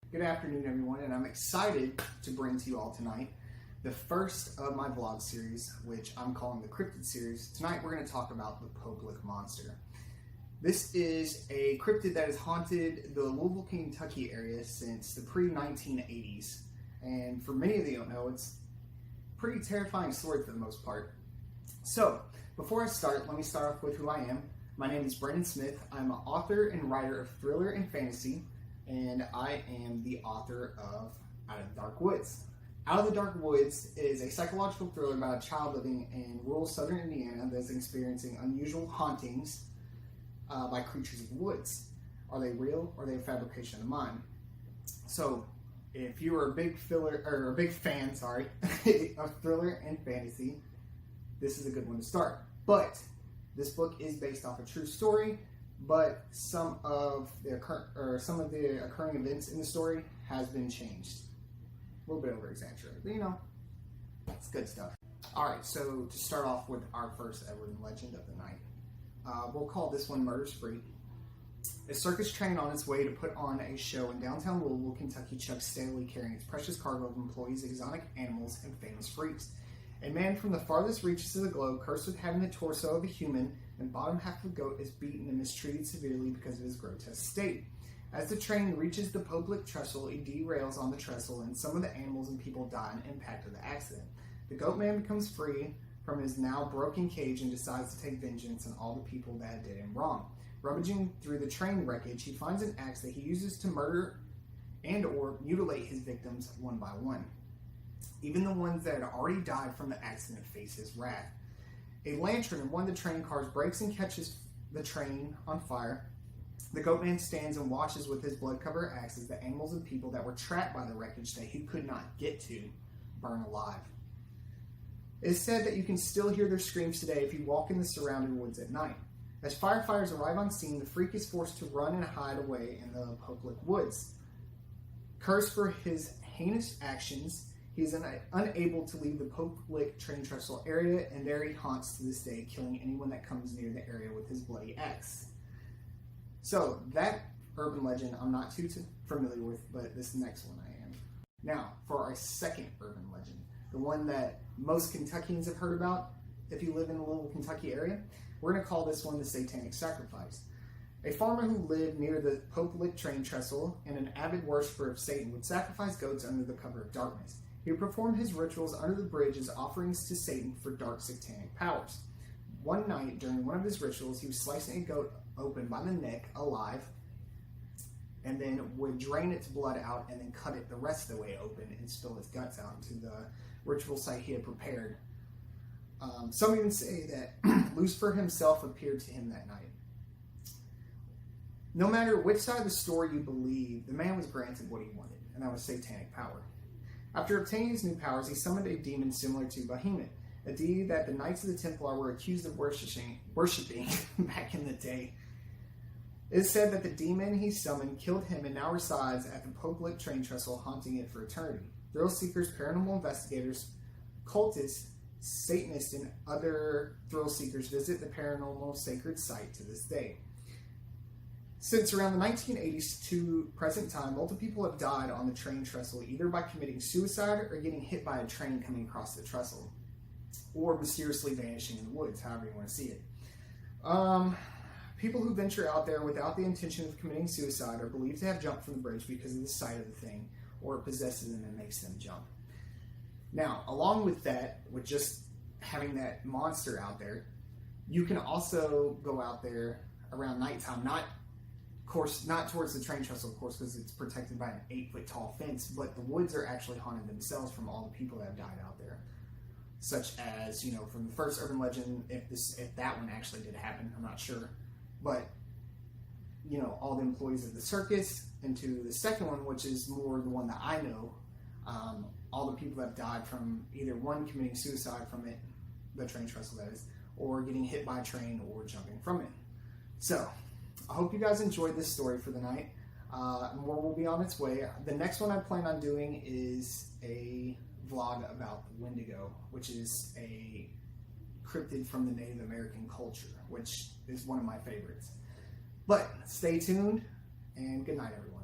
Good afternoon, everyone, and I'm excited to bring to you all tonight the first of my vlog series, which I'm calling the Cryptid series. Tonight we're going to talk about the Public Monster. This is a cryptid that has haunted the Louisville, Kentucky area since the pre-1980s, and for many of you who don't know, it's a pretty terrifying story for the most part. So, before I start, let me start off with who I am. My name is Branden Smith. I'm an author and writer of thriller and fantasy, and I am the author of Out of the Dark Woods. Out of the Dark Woods is a psychological thriller about a child living in rural southern Indiana that is experiencing unusual hauntings by creatures of the woods. Are they real, or are they a fabrication of the mind? So, if you are a big fan, of thriller and fantasy, this is a good one to start. But this book is based off a true story, but some of the occurring events in the story has been changed. A little bit over exaggerated, but it's good stuff. Alright, so to start off with our first ever legend of the night, we'll call this one Murder Spree. A circus train on its way to put on a show in downtown Louisville, Kentucky chugs steadily carrying its precious cargo of employees, exotic animals, and famous freaks. A man from the farthest reaches of the globe, cursed with having the torso of a human and bottom half of a goat, is beaten and mistreated severely because of his grotesque state. As the train reaches the public trestle, it derails on the trestle, and some of the animals and people die in impact of the accident. The goat man becomes free from his now broken cage and decides to take vengeance on all the people that did him wrong. Rummaging through the train wreckage, he finds an axe that he uses to murder and or mutilate his victims one by one. Even the ones that had already died from the accident face his wrath. A lantern in one of the train cars breaks and catches the train on fire. The goat man stands and watches with his blood-covered axe as the animals and people that were trapped by the wreckage that he could not get to burn alive. It is said that you can still hear their screams today if you walk in the surrounding woods at night. As firefighters arrive on scene, the freak is forced to run and hide away in the public woods. Cursed for his heinous actions, he is unable to leave the public train trestle area, and there he haunts to this day, killing anyone that comes near the area with his bloody axe. So, that urban legend I'm not too familiar with, but this next one I am. Now, for our second urban legend, the one that most Kentuckians have heard about if you live in the Louisville, Kentucky area, we're going to call this one the Satanic Sacrifice. A farmer who lived near the public train trestle and an avid worshiper of Satan would sacrifice goats under the cover of darkness. He would perform his rituals under the bridge as offerings to Satan for dark satanic powers. One night, during one of his rituals, he was slicing a goat open by the neck, alive, and then would drain its blood out and then cut it the rest of the way open and spill its guts out into the ritual site he had prepared. Some even say that Lucifer himself appeared to him that night. No matter which side of the story you believe, the man was granted what he wanted, and that was satanic power. After obtaining his new powers, he summoned a demon similar to Behemoth, a deity that the Knights of the Templar were accused of worshipping back in the day. It is said that the demon he summoned killed him and now resides at the public train trestle, haunting it for eternity. Thrill seekers, paranormal investigators, cultists, Satanists, and other thrill seekers visit the paranormal sacred site to this day. Since around the 1980s to present time, multiple people have died on the train trestle, either by committing suicide or getting hit by a train coming across the trestle, or mysteriously vanishing in the woods, however you want to see it. People who venture out there without the intention of committing suicide are believed to have jumped from the bridge because of the sight of the thing, or it possesses them and makes them jump. Now, along with that, with just having that monster out there, you can also go out there around nighttime, not towards the train trestle, of course, because it's protected by an 8-foot tall fence, but the woods are actually haunted themselves from all the people that have died out there. Such as, from the first urban legend, if that one actually did happen, I'm not sure. But, all the employees of the circus, and to the second one, which is more the one that I know, all the people that have died from either one committing suicide from it, the train trestle that is, or getting hit by a train or jumping from it. So, I hope you guys enjoyed this story for the night. More will be on its way. The next one I plan on doing is a vlog about Wendigo, which is a cryptid from the Native American culture, which is one of my favorites. But stay tuned, and good night, everyone.